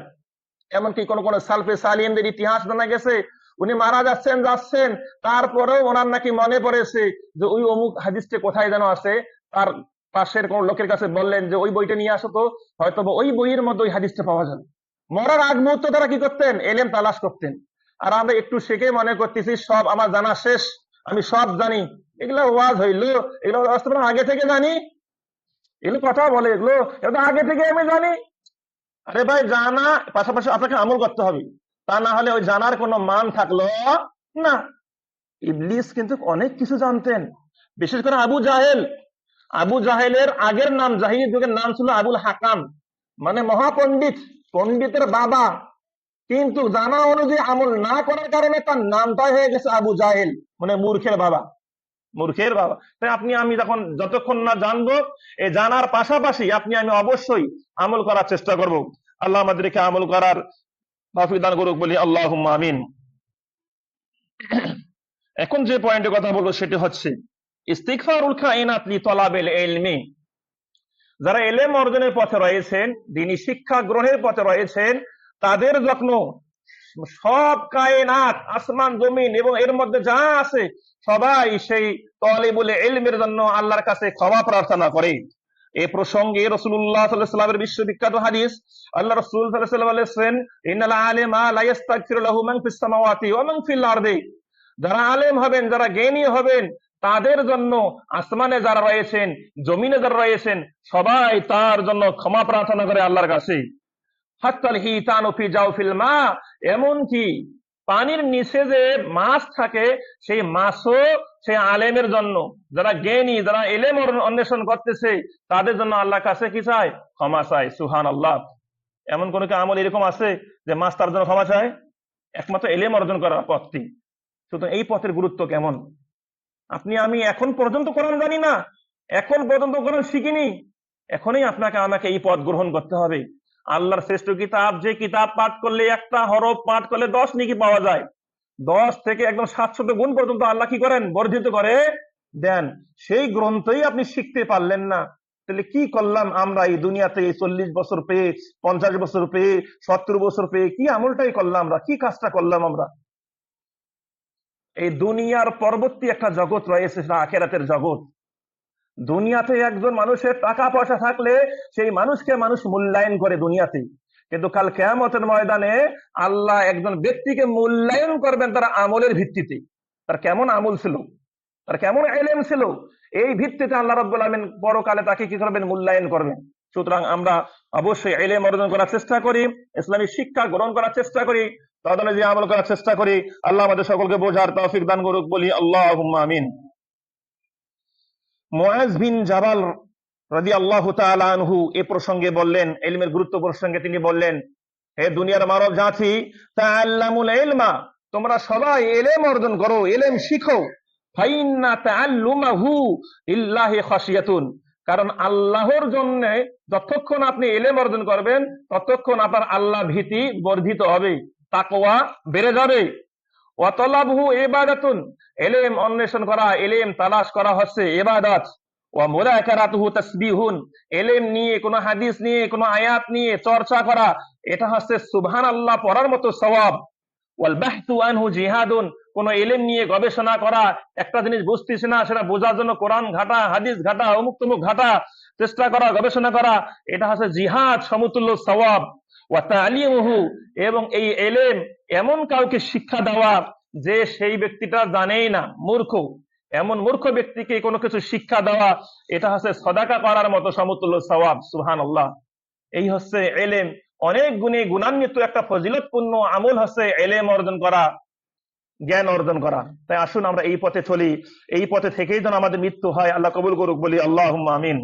এমনকি কোন কোন সালফে সালিহিনদের ইতিহাস জানা গেছে, উনি মারা যাচ্ছেন, তারপরেও ওনার নাকি মনে পড়েছে যে ওই অমুক হাদিসটা কোথায় যেন আছে, তার পাশের কোন লোকের কাছে বললেন যে ওই বইটা নিয়ে আসো তো, হয়তো ওই বইয়ের মধ্যে ওই হাদিসটা পাওয়া যাবে। মরার আগ মুহূর্ত তারা কি করতেন, এলেম তালাশ করতেন। আর আমরা একটু শিখে মনে করতেছি সব আমার জানা শেষ, আমি সব জানি। এগুলো ওয়াজ হইলো, এগুলো আগে থেকে জানি, এগুলো কথা বলে, এগুলো আগে থেকে আমি জানি। আরে ভাই, জানা পাশাপাশি আপনাকে আমল করতে হবে, তা না হলে ওই জানার কোনো মান থাকলো না। ইবলিস কিন্তু অনেক কিছু জানতেন, বিশেষ করে আবু জাহেল। আবু জাহেলের আগের নাম, জাহিলিয়াত যুগের নাম ছিল আবুল হাকাম, মানে মহাপণ্ডিত, পণ্ডিতের বাবা। কিন্তু জানা অনুযায়ী আমল না করার কারণে তার নামটাই হয়ে গেছে আবু জাহেল, মানে মূর্খের বাবা, মূর্খের বাবা। তাই আপনি আমি যতক্ষণ না জানবো, এই জানার পাশাপাশি আপনি আমি অবশ্যই আমল করার চেষ্টা করব। আল্লাহ আমাদেরকে আমল করার তৌফিক দান করুক, বলি আল্লাহুম্মা আমিন। এখন যে পয়েন্টের কথা বলবো সেটি হচ্ছে ইস্তিগফারুল কায়নাত লি তালাবিল ইলমি। যারা ইলম অর্জনের পথে রয়েছেন, দ্বীনি শিক্ষা গ্রহণের পথে রয়েছেন, তাদের যত্ন সব কায়নাত, আসমান জমিন এবং এর মধ্যে যা আছে, সবাই সেই তালিবুল ইলমের জন্য আল্লাহর কাছে ক্ষমা প্রার্থনা করে। এই প্রসঙ্গে রাসূলুল্লাহ সাল্লাল্লাহু আলাইহি ওয়াসাল্লামের বিশ্ববিখ্যাত হাদিস, আল্লাহ রাসূল সাল্লাল্লাহু আলাইহি ওয়াসাল্লাম বলেছেন, ইন্নাল আলিমা লা ইস্তাগফিরু লাহু মান ফিস সামাওয়াতি ওয়া মান ফিল আরদি। যারা আলেম হবেন, যারা জ্ঞানী হবেন, তাদের জন্য আসমানে যারা রয়েছেন, জমিনে যারা রয়েছেন, সবাই তার জন্য ক্ষমা প্রার্থনা করে আল্লাহর কাছে। হাত্তাল হিতানু ফি জাওফিল মা, এমনকি পানির নিচে যে মাছ থাকে, সেই মাছও সেই আলেমের জন্য, যারা জ্ঞানী, যারা ইলম অন্বেষণ করতেছে, তাদের জন্য আল্লাহর কাছে কি চায়, ক্ষমা চায়। সুবহানাল্লাহ। এমন কোন কি আমল এরকম আছে যে মাছ তার জন্য ক্ষমা চায়? একমাত্র ইলম অর্জন করার পথটি। সুতরাং এই পথের গুরুত্ব কেমন, আপনি আমি এখন পর্যন্ত কোরআন জানি না, এখন পর্যন্ত কোরআন শিখিনি, এখনই আপনাকে আমাকে এই পথ গ্রহণ করতে হবে। আল্লাহর শ্রেষ্ঠ কিতাব, যে কিতাব পাঠ করলে, একটা হরফ পাঠ করলে 10 নেকি পাওয়া যায়, 10 থেকে একদম 700 গুণ পর্যন্ত আল্লাহ কি করেন, বর্ধিত করে দেন। সেই গ্রন্থই আপনি শিখতে পারলেন না, তাহলে কি করলাম আমরা এই দুনিয়াতে? 40 বছর পেয়ে, 50 বছর পেয়ে, 70 বছর পেয়ে কি আমলটাই করলাম আমরা, কি কাজটা করলাম আমরা? এই দুনিয়ার পরবর্তী একটা জগৎ রয়েছে, সেটা আখিরাতের জগৎ। দুনিয়াতে একজন মানুষের টাকা পয়সা থাকলে সেই মানুষকে মানুষ মূল্যায়ন করে দুনিয়াতে, কিন্তু কাল কিয়ামতের ময়দানে আল্লাহ একজন ব্যক্তিকে মূল্যায়ন করবেন তার আমলের ভিত্তিতে, তার কেমন আমল ছিল, তার কেমন ইলম ছিল, এই ভিত্তিতে আল্লাহ রাব্বুল আলামিন পরকালে তাকে কি করবেন, মূল্যায়ন করবেন। সুতরাং আমরা অবশ্যই ইলম অর্জন করার চেষ্টা করি, ইসলামী শিক্ষা গ্রহণ করার চেষ্টা করি, তদনুযায়ী আমল করার চেষ্টা করি। আল্লাহ আমাদের সকলকে বোঝার তৌফিক দান করুক, বলি আল্লাহুম্মা আমিন। মুআজ বিন জাবাল রাদিয়াল্লাহু তাআলা আনহু এ প্রসঙ্গে বললেন, ইলমের গুরুত্ব প্রসঙ্গে তিনি বললেন, হে দুনিয়ার মানব জাতি, তাআল্লামুল ইলমা, তোমরা সবাই ইলম অর্জন করো, ইলম শিখো। ফাইন্না তাআল্লুমাহু লিল্লাহি খাশিয়াতুন, কারণ আল্লাহর জন্য যতক্ষণ আপনি ইলম অর্জন করবেন ততক্ষণ আপনার আল্লাহ ভীতি বর্ধিত হবে, তাকওয়া বেড়ে যাবে। ওয়া তালাবুহু ইবাদাতুন, ইলম অন্বেষণ করা, ইলম তালাশ করা হচ্ছে ইবাদত। ওয়া মুযাকারাতুহু তাসবিহুন, ইলম নিয়ে, কোন হাদিস নিয়ে, কোন আয়াত নিয়ে চর্চা করা, এটা হচ্ছে সুবহানাল্লাহ পড়ার মতো সওয়াব। ওয়াল বাহথু আনহু জিহাদুন, কোন ইলম নিয়ে গবেষণা করা, একটা জিনিস বুঝতেছি না সেটা বোঝার জন্য কোরআন ঘাটা, হাদিস ঘাটা, অমুক তমুক ঘাটা, চেষ্টা করা, গবেষণা করা, এটা হচ্ছে জিহাদ সমতুল্য সওয়াব। ওয়া তালিমুহু, এবং এই ইলম এমন কাউকে শিক্ষা দেওয়া যে সেই ব্যক্তিটা জানেই না, মূর্খ, এমন মূর্খ ব্যক্তিকে কোনো কিছু শিক্ষা দেওয়া, এটা হচ্ছে সদাকা করার মতো সমতুল্য সওয়াব। সুবহানাল্লাহ। এই হচ্ছে ইলম, অনেক গুণে গুণান্বিত একটা ফজিলতপূর্ণ আমল হচ্ছে ইলম অর্জন করা, জ্ঞান অর্জন করা। তাই আসুন আমরা এই পথে চলি, এই পথে থেকেই যেন আমাদের মৃত্যু হয়, আল্লাহ কবুল করুক, বলি আল্লাহুম্মা আমিন।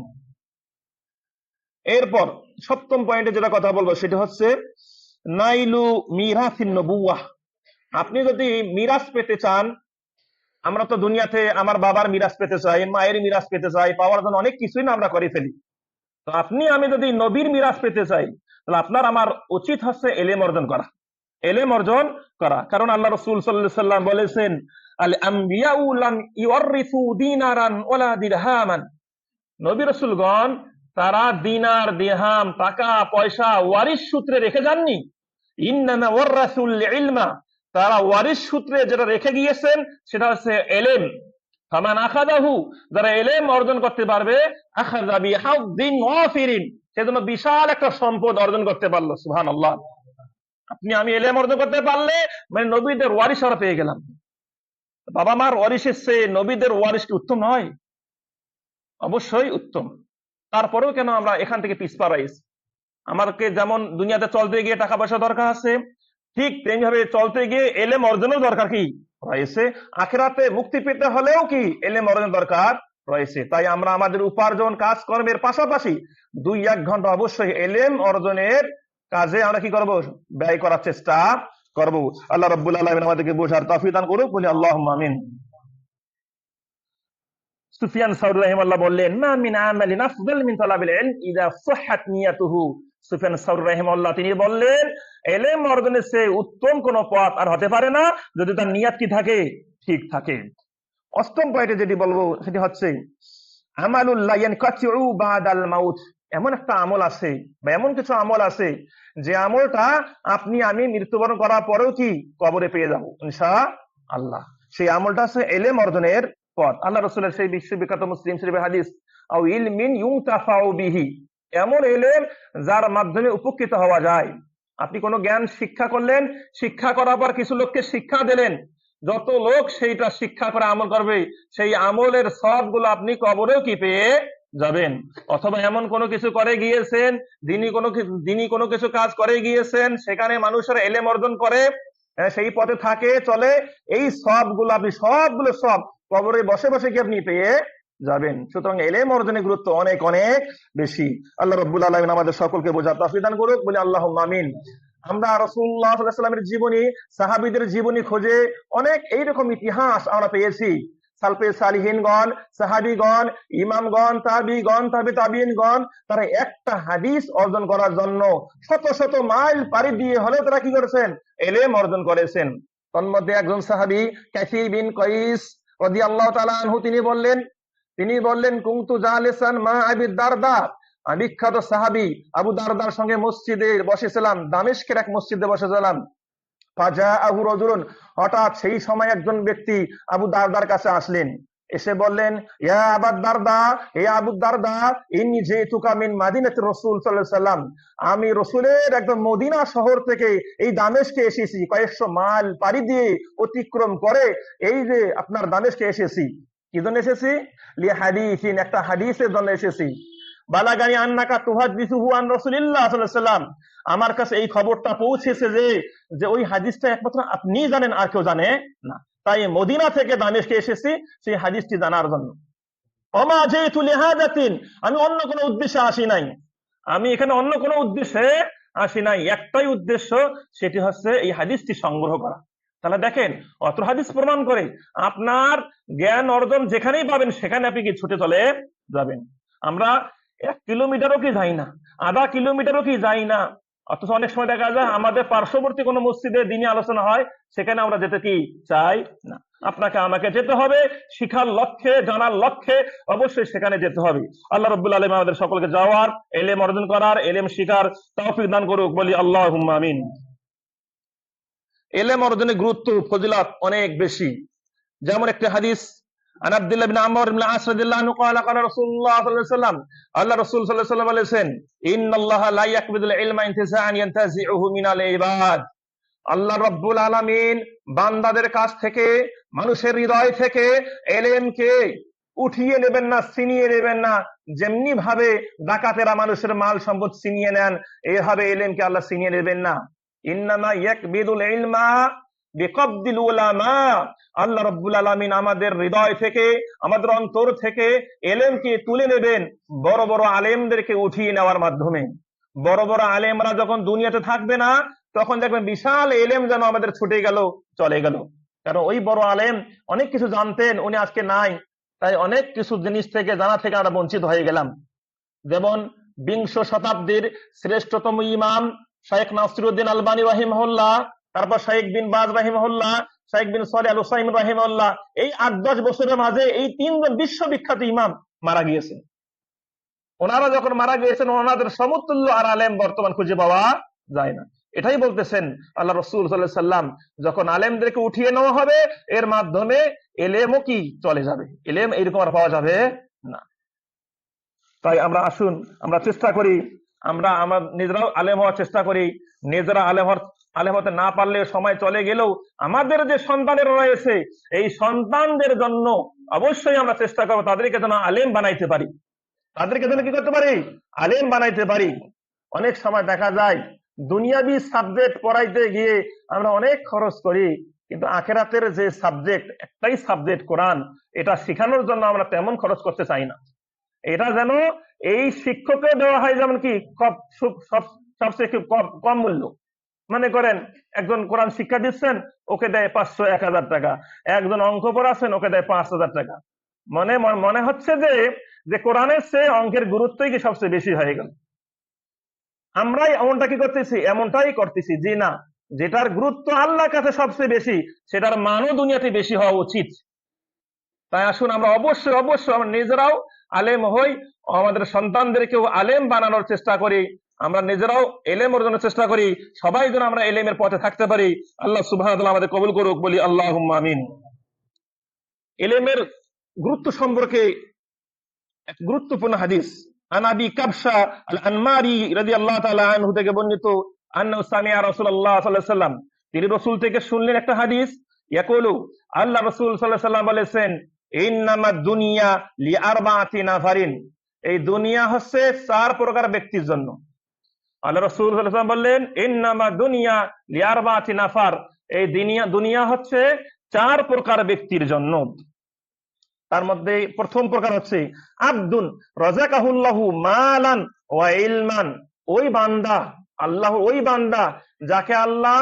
এরপর সপ্তম পয়েন্টে যেটা কথা বলবো সেটা হচ্ছে নাইলু মিরাসিন নবুওয়াহ। আপনি যদি মিরাস পেতে চান, আমরা তো দুনিয়াতে আমার বাবার মিরাস পেতে চাই, মায়ের মিরাস পেতে চাই, পাওয়ার জন্য অনেক কিছুই না আমরা করে ফেলি। তো আপনি আমি যদি নবীর মিরাস পেতে চাই, তাহলে আপনার আমার উচিত হচ্ছে ইলম অর্জন করা, ইলম অর্জন করা। কারণ আল্লাহ রাসূল সাল্লাল্লাহু আলাইহি ওয়াসাল্লাম বলেছেন, আল আমবিয়াউ লাম ইওয়ারিসু দিনারান ওয়ালা দিরহামান, নবী রাসূলগণ তারা দিনার, দিরহাম, টাকা পয়সা ওয়ারিস সূত্রে রেখে যাননি। ইন্নামা ওয়ারাসুল ইলমা, তারা ওয়ারিস সূত্রে যেটা রেখে গিয়েছেন সেটা হচ্ছে ইলম। ফামান আখাযাহু, যারা ইলম অর্জন করতে পারবে, আখাযা বিহাযযিন ওয়াফিরিন, সেজন্য বিশাল একটা সম্পদ অর্জন করতে পারলো। সুবহানাল্লাহ। আপনি আমি ইলম অর্জন করতে পারলে মানে নবীদের ওয়ারিস আমরা পেয়ে গেলাম। বাবা মার ওয়ারিসের চেয়ে নবীদের ওয়ারিস কি উত্তম নয়? অবশ্যই উত্তম। তারপরেও কেন আমরা এখান থেকে পিছপা রয়েছি? আমাকে যেমন দুনিয়াতে চলতে গিয়ে টাকা পয়সা দরকার আছে, ঠিক তেমনিভাবে চলতে গিয়ে ইলম অর্জনের দরকার কি রয়েছে। আখিরাতে মুক্তি পেতে হলেও কি ইলম অর্জনের দরকার রয়েছে। তাই আমরা আমাদের উপার্জন কাজকর্মের পাশাপাশি 2-1 ঘন্টা অবশ্যই ইলম অর্জনের কাজে আমরা কি করব, ব্যয় করার চেষ্টা করব। আল্লাহ রাব্বুল আলামিন আমাদেরকে বোঝার তৌফিক দান করুক, বলি আল্লাহুম্মা আমিন। সুফিয়ান সাউরি রাহিমাহুল্লাহ বললেন, মা মিন আমালিন আফদাল মিন তালাবিল ইলম ইযা সাহহাত নিয়াতুহু। সুফিয়ান সাউরি রাহিমাহুল্লাহ তিনি বললেন, ইলম অর্জনের চেয়ে উত্তম কোন পথ আর হতে পারে না যদি তার নিয়াত কি থাকে, ঠিক থাকে। অষ্টম পয়েন্টে যেটি বলবো সেটি হচ্ছে আমালুল লা ইয়ানকাতিউ বাদাল মাউত। এমন একটা আমল আছে বা এমন কিছু আমল আছে যে আমলটা আপনি আমি মৃত্যুবরণ করার পরেও কি কবরে পেয়ে যাবো ইনশাআল্লাহ। সেই আমলটা আছে ইলম অর্জনের পথ। আল্লাহ রাসূলের সেই বিশ্ববিখ্যাত মুসলিম শরীফের হাদিস, আও ইলমিন ইউনতাফাউ বিহি, এমন ইলম যার মাধ্যমে উপকৃত হওয়া যায়। আপনি কোনো জ্ঞান শিক্ষা করলেন, শিক্ষা করার পর কিছু লোককে শিক্ষা দিলেন, যত লোক সেইটা শিক্ষা করে আমল করবে, সেই আমলের সবগুলো আপনি কবরেও কি পেয়ে যাবেন। অথবা এমন কোনো কিছু করে গিয়েছেন, দিনই কোনো কিছু কাজ করে গিয়েছেন, সেখানে মানুষের ইলম অর্জন করে, সেই পথে থাকে চলে, এই সবগুলো আপনি সবগুলো সব কবরে বসে বসে কি আপনি পেয়ে যাবেন। সুতরাং ইলম অর্জনের গুরুত্ব অনেক অনেক বেশি। আল্লাহ রাব্বুল আলামিন আমাদের সকলকে বোঝার তৌফিক দান করুক, বলি আল্লাহুম্মা আমিন। আমরা রাসূলুল্লাহ সাল্লাল্লাহু আলাইহি ওয়াসাল্লামের জীবনী, সাহাবীদের জীবনী খোঁজে অনেক এইরকম ইতিহাস আমরা পেয়েছি। সালফে সালিহিনগণ, সাহাবীগণ, ইমামগণ, তাবিগণ, তাবিঈনগণ, তারা একটা হাদিস অর্জন করার জন্য শত শত মাইল পাড়ি দিয়ে হলেও তারা কি করেছেন, ইলম অর্জন করেছেন। তন্মধ্যে একজন সাহাবী কাসী বিন কাইস রাদিয়াল্লাহু তাআলা আনহু তিনি বললেন কুনতু জালিসান মা আবি দারদা, বিখ্যাত সাহাবী আবু দারদার সঙ্গে মসজিদে বসেছিলাম, দামেস্কের এক মসজিদে বসেছিলাম। ফাজাআহু রাজুলুন, হঠাৎ সেই সময় একজন ব্যক্তি আবু দারদার কাছে আসলেন। এসে বললেন, ইয়া আবু দারদা, হে আবু দারদা, ইন্নী জিতুকা মিন মাদিনাতি রাসূল সাল্লাল্লাহু আলাইহি সাল্লাম, আমি রাসূলের একদম মদিনা শহর থেকে এই দামেস্কে এসেছি, কয়েকশো মাইল পাড়ি দিয়ে অতিক্রম করে এই যে আপনার দামেস্কে এসেছি। কি জন্য এসেছি? লি হাদিসিন, একটা হাদিসের জন্য এসেছি। বালাগানি আন্নাকা তুহাদ্দিসুহু আন রাসূলিল্লাহ সাল্লাল্লাহু আলাইহি সাল্লাম, আমার কাছে এই খবরটা পৌঁছেছে যে যে ওই হাদিসটা একমাত্র আপনিই জানেন, আর কেউ জানে না। তাই মদিনা থেকে দামেস্কে এসেছি সেই হাদিসটি জানার জন্য। ওমা জিতু লিহাদাতিন, আমি অন্য কোনো উদ্দেশ্যে আসি নাই, আমি এখানে অন্য কোনো উদ্দেশ্যে আসি নাই, একটাই উদ্দেশ্য, সেটি হচ্ছে এই হাদিসটি সংগ্রহ করা। তাহলে দেখেন, অত হাদিস প্রমাণ করে আপনার জ্ঞান অর্জন যেখানেই পাবেন সেখানে আপনি কি ছুটে চলে যাবেন। আমরা 1 কিলোমিটারও কি যাই না, আধা কিলোমিটারও কি যাই না, অথচ অনেক সময় দেখা যায় আমাদের পার্শ্ববর্তী কোনো মসজিদে দিনী আলোচনা হয়, সেখানে আমরা যেতে কি চাই না। আপনাকে আমাকে যেতে হবে শিখার লক্ষ্যে, জানার লক্ষ্যে, অবশ্যই সেখানে যেতে হবে। আল্লাহ রাব্বুল আলামিন আমাদের সকলকে যাওয়ার, ইলম অর্জন করার, ইলম শিখার তৌফিক দান করুক, বলি আল্লাহুম্মা আমিন। ইলম অর্জনের গুরুত্ব, ফজিলত অনেক বেশি। যেমন একটি হাদিস, আন আব্দুল্লাহ ইবনে আমর ইবনে আস রাদিয়াল্লাহু আনহু قال قال রাসূলুল্লাহ সাল্লাল্লাহু আলাইহি ওয়াসাল্লাম, আল্লাহ রাসূল সাল্লাল্লাহু আলাইহি ওয়াসাল্লাম বলেছেন, ইন্নাল্লাহা লা ইয়াকবিদুল ইলমা ইনতিসাআন ইয়ানতাজিউহু মিনাল ইবাদ, আল্লাহ রাব্বুল আলামিন বান্দাদের কাছ থেকে, মানুষের হৃদয় থেকে ইলমকে উঠিয়ে নেবেন না, ছিনিয়ে নেবেন না। যেমনি ভাবে ডাকাতেরা মানুষের মাল সম্পদ ছিনিয়ে নেন, এইভাবে ইলমকে আল্লাহ ছিনিয়ে নেবেন না। ইন্নামা ইয়াকবিদুল ইলমা বিকবদিল উলামা, আল্লাহ রাব্বুল আলামিন আমাদের হৃদয় থেকে, আমাদের অন্তর থেকে ইলমকে তুলে নেবেন বড় বড় আলেমদেরকে উঠিয়ে নেওয়ার মাধ্যমে। বড় বড় আলেমরা যখন দুনিয়াতে থাকবে না, তখন দেখবেন বিশাল ইলম যেন আমাদের ছুটে গেল, চলে গেল। কারণ ওই বড় আলেম অনেক কিছু জানতেন, উনি আজকে নাই, তাই অনেক কিছু জিনিস থেকে, জানা থেকে আমরা বঞ্চিত হয়ে গেলাম। যেমন 20 শতাব্দীর শ্রেষ্ঠতম ইমাম শাইখ নাসিরউদ্দিন আলবানী রাহিমাহুল্লাহ, তারপর শাইখ বিন বাজ রাহিমাহুল্লাহ, শাইখ বিন সালেহ আল উসাইমিন রাহিমাহুল্লাহ, এই 8-10 বছরের মাঝে এই 3 জন বিশ্ববিখ্যাত ইমাম মারা গিয়েছেন। ওনারা যখন মারা গিয়েছেন, ওনাদের সমতুল্য আর আলেম বর্তমান খুঁজে পাওয়া যায় না। এটাই বলতেছেন আল্লাহ রাসূল সাল্লাল্লাহু আলাইহি সাল্লাম, যখন আলেমদেরকে উঠিয়ে নেওয়া হবে, এর মাধ্যমে ইলমও কি চলে যাবে, ইলম এরকম আর পাওয়া যাবে না। তাই আমরা আসুন, আমরা চেষ্টা করি, আমরা নিজেরাও আলেম হওয়ার চেষ্টা করি। নিজেরা আলেম হতে না পারলে, সময় চলে গেলেও আমাদের যে সন্তানের রয়েছে, এই সন্তানদের জন্য অবশ্যই আমরা চেষ্টা করবো তাদেরকে যেন আলেম বানাইতে পারি, তাদেরকে যেন কি করতে পারি, আলেম বানাইতে পারি। অনেক সময় দেখা যায় দুনিয়াবি সাবজেক্ট পড়াইতে গিয়ে আমরা অনেক খরচ করি, কিন্তু আখিরাতের যে সাবজেক্ট, একটাই সাবজেক্ট কোরআন, এটা শেখানোর জন্য আমরা তেমন খরচ করতে চাই না। এটা যেন এই শিক্ষককে দেওয়া হয় যেমন কি সবচেয়ে কম মূল্য। মনে করেন একজন কোরআন শিক্ষা দিচ্ছেন, ওকে দেয় 500-1000 টাকা, একজন অঙ্ক পড়াচ্ছেন, ওকে দেয় 5000 টাকা। মনে হচ্ছে যে কোরআনের চেয়ে অঙ্কের গুরুত্বই কি সবচেয়ে বেশি হয়ে গেল। আমরাই এমনটা কি করতেছি, এমনটাই করতেছি। জি না, যেটার গুরুত্ব আল্লাহর কাছে সবচেয়ে বেশি, সেটার মানও দুনিয়াতে বেশি হওয়া উচিত। তাই আসুন আমরা অবশ্যই আমরা নিজেরাও আলেম হই, আমাদের সন্তানদেরকেও আলেম বানানোর চেষ্টা করি, আমরা নিজেরাও ইলম অর্জনের চেষ্টা করি, সবাই যেন আমরা ইলমের পথে থাকতে পারি। আল্লাহ সুবহানাহু ওয়া তাআলা আমাদের কবুল করুক, বলি আল্লাহুম্মা আমিন। ইলমের গুরুত্ব সম্পর্কে এক গুরুত্বপূর্ণ হাদিস, আন আবি কাবশা আল আনমারি রাদিয়াল্লাহু তাআলা আনহু থেকে বর্ণিত, আন্নাহু সামিআ রাসূলুল্লাহ সাল্লাল্লাহু আলাইহি ওয়াসাল্লাম, তিনি রাসূল থেকে শুনলেন একটা হাদিস, ইয়াকুলু, আল্লাহ রাসূল সাল্লাল্লাহু আলাইহি ওয়াসাল্লাম বলেছেন, ইন্নামাদ দুনিয়া লিআরবাআতি নাফারিন, এই দুনিয়া হচ্ছে 4 প্রকার ব্যক্তির জন্য। আল্লাহ রাসূল সাল্লাল্লাহু আলাইহি ওয়াসাল্লাম বললেন, ইন্নামাদ দুনিয়া লিআরবাআতি নাফার, এই দুনিয়া হচ্ছে 4 প্রকার ব্যক্তির জন্য। তার মধ্যে প্রথম প্রকার হচ্ছে আব্দুন রাযাকাহুল্লাহু মালান ওয়া ইলমান, ওই বান্দা, আল্লাহ ওই বান্দা যাকে আল্লাহ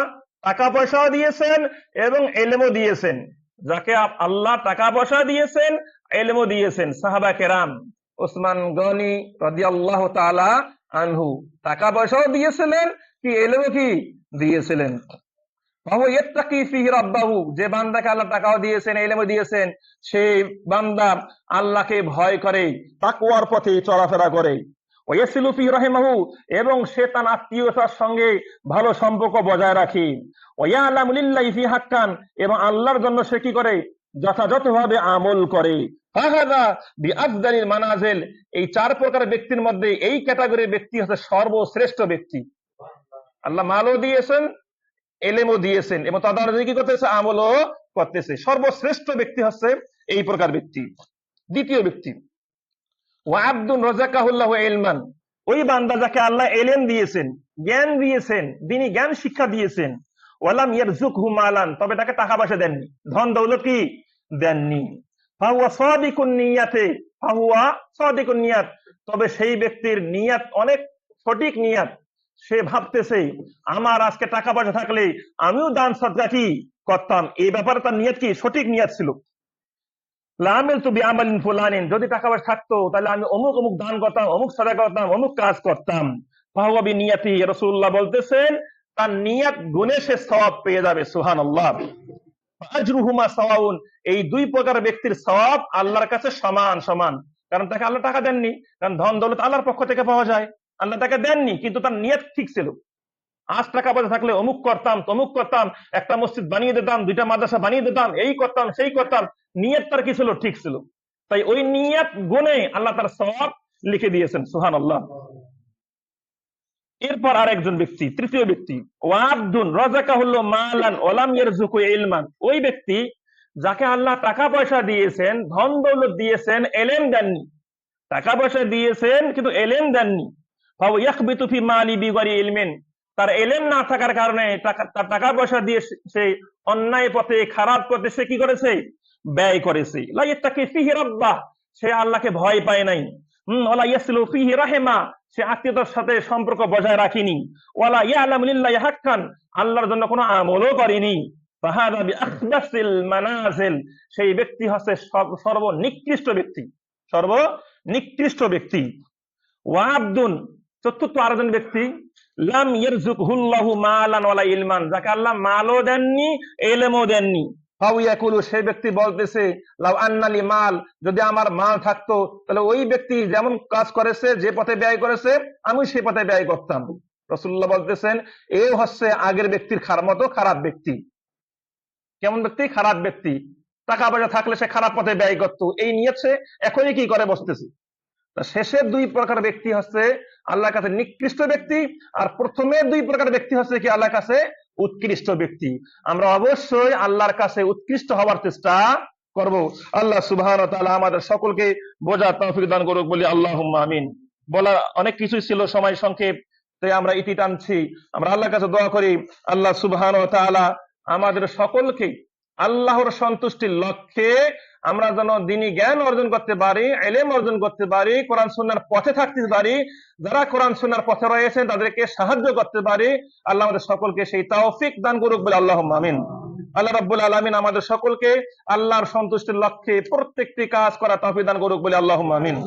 টাকা পয়সা দিয়েছেন এবং ইলমও দিয়েছেন, যাকে আল্লাহ টাকা পয়সা দিয়েছেন, ইলমও দিয়েছেন। সাহাবা কেরাম, ওসমান গনি রাদিয়াল্লাহু তাআলা আনহু টাকা পয়সাও দিয়েছিলেন, কি ইলমও কি দিয়েছিলেন। যে বান্দাকে আল্লাহ টাকাও দিয়েছেন, ইলমও দিয়েছেন, সেই বান্দা আল্লাহকে ভয় করে, তাকওয়ার পথে চলাফেরা করে। ওয়াসিলু ফি রাহিমাহু, এবং সে তার আত্মীয়তার সঙ্গে ভালো সম্পর্ক বজায় রাখে। ওয়ায়ালামু লিল্লাহি ফি হাক্কান, এবং আল্লাহর জন্য সে কি করে, যথাযথভাবে আমল করে। ফাহাদা বিআফদালিল মানাজিল, এই চার প্রকার ব্যক্তির মধ্যে এই ক্যাটাগরির ব্যক্তি হচ্ছে সর্বশ্রেষ্ঠ ব্যক্তি। আল্লাহ মালও দিয়েছেন, এলেমও দিয়েছেন এবং তাদের কি করতেছে, আমলও করতেছে। সর্বশ্রেষ্ঠ ব্যক্তি হচ্ছে এই প্রকার ব্যক্তি। দ্বিতীয় ব্যক্তি, ওয়া আব্দুন রাযাকাহুল্লাহু ইলমান, ওই বান্দা যাকে আল্লাহ এলেম দিয়েছেন, জ্ঞান দিয়েছেন, দ্বীনি জ্ঞান শিক্ষা দিয়েছেন, ওয়ালাম ইয়ারযুকহু মালান, তবে তাকে টাকা পয়সা দেননি, ধন দৌলত কি দেননি। ফাহুয়া সাদিকুন নিয়াতে, ফাহুয়া সাদিকুন নিয়াত, তবে সেই ব্যক্তির নিয়াত অনেক সঠিক নিয়াত। সে ভাবতেছে আমার আজকে টাকা পয়সা থাকলে আমিও দান সদকা কি করতাম, এই ব্যাপারে তার নিয়ত কি সঠিক নিয়ত ছিল। যদি টাকা পয়সা থাকতো তাহলে আমি অমুক অমুক দান করতাম, অমুক সাদা করতাম, অমুক কাজ করতাম। ফাহুয়া বিনিয়াতি, রাসূলুল্লাহ বলতেছেন তার নিয়ত গুণে সে সওয়াব পেয়ে যাবে। সুবহানাল্লাহ। আজরুহুমা সাওয়াউন, এই দুই প্রকার ব্যক্তির সওয়াব আল্লাহর কাছে সমান সমান। কারণ তাকে আল্লাহ টাকা দেননি, কারণ ধন দৌলত আল্লাহর পক্ষ থেকে পাওয়া যায়, আল্লাহ তাকে দেননি, কিন্তু তার নিয়ত ঠিক ছিল। আজ টাকা পয়সা থাকলে অমুক করতাম, তমুক করতাম, একটা মসজিদ বানিয়ে দিতাম, দুইটা মাদ্রাসা বানিয়ে দিতাম, এই করতাম সেই করতাম, নিয়ত তার কি ছিল, ঠিক ছিল। তাই ওই নিয়ত গুণে আল্লাহ তার সওয়াব লিখে দিয়েছেন। সুবহানাল্লাহ। এরপর আরেকজন ব্যক্তি, তৃতীয় ব্যক্তি, ওয়াবদুন রাযাকাহুল্লাহু মালান ওয়ালাম ইয়ারযুকু ইলমান, ওই ব্যক্তি যাকে আল্লাহ টাকা পয়সা দিয়েছেন, ধন দৌলত দিয়েছেন, এলেম দেননি। টাকা পয়সা দিয়েছেন কিন্তু এলেম দেননি। ফাহুয়া ইয়াখবিতু ফি মালি বিগয়রি ইলমিন, তার এলেম না থাকার কারণে তার টাকা পয়সা দিয়ে সে অন্যায় পথে, খারাপ পথে সে কি করেছে, ব্যয় করেছে। লা ইয়াত্তাকি ফিহি রাব্বাহ, সে আল্লাহকে ভয় পায় নাই। ওয়ালা ইয়াসলু ফিহি রাহিমা, সে আত্মীয়তার সাথে সম্পর্ক বজায় রাখেনি। ওয়ালা ইয়ালামু লিল্লাহি হাক্কান, আল্লাহর জন্য কোনো আমলও করেনি। ফাহাদা বিআখবাসিল মানাজিল, সেই ব্যক্তি হচ্ছে সর্বনিকৃষ্ট ব্যক্তি, সর্বনিকৃষ্ট ব্যক্তি। ওয়াবদুন, চতুর্থ আরেকজন ব্যক্তি, লাম ইয়ারযুকহুল্লাহু মালান ওয়ালা ইলমান, যাকে আল্লাহ মালও দেননি, ইলমও দেননি। ফাওয়াকুলু, সেই ব্যক্তি বলতেছে লাউ আন্নালি মাল, যদি আমার মাল থাকতো তাহলে ওই ব্যক্তি যেমন কাজ করেছে, যে পথে ব্যয় করেছে, আমি সেই পথে ব্যয় করতাম। রাসূলুল্লাহ বলতেছেন এ হচ্ছে আগের ব্যক্তির মতো খারাপ ব্যক্তি। কেমন ব্যক্তি? খারাপ ব্যক্তি। টাকা পয়সা থাকলে সে খারাপ পথে ব্যয় করতো, এই নিয়ে সে এখনই কি করে বসতেছে। শেষের দুই প্রকার ব্যক্তি হচ্ছে আল্লাহর কাছে নিকৃষ্ট ব্যক্তি, আর প্রথমের দুই প্রকার ব্যক্তি হচ্ছে কি আল্লাহর কাছে উৎকৃষ্ট ব্যক্তি। আমরা অবশ্যই আল্লাহর কাছে উৎকৃষ্ট হওয়ার চেষ্টা করব। আল্লাহ সুবহানাহু ওয়া তাআলা আমাদের সকলকে বোঝার তৌফিক দান করুক বলি আল্লাহুম্মা আমিন। বলার অনেক কিছুই ছিল, সময় সংক্ষেপ, তাই আমরা ইতি টানছি। আমরা আল্লাহর কাছে দোয়া করি আল্লাহ সুবহানাহু ওয়া তাআলা আমাদের সকলকে আল্লাহর সন্তুষ্টির লক্ষ্যে আমরা যেন দ্বীনি জ্ঞান অর্জন করতে পারি, ইলম অর্জন করতে পারি, কোরআন সুন্নাহর পথে থাকতে পারি, যারা কোরআন সুন্নাহর পথে রয়েছেন তাদেরকে সাহায্য করতে পারি। আল্লাহ আমাদের সকলকে সেই তৌফিক দান করুক বলে আল্লাহুম্মা আমিন। আল্লাহ রাব্বুল আলামিন আমাদের সকলকে আল্লাহর সন্তুষ্টির লক্ষ্যে প্রত্যেকটি কাজ করা তৌফিক দান করুক বলে আল্লাহুম্মা আমিন।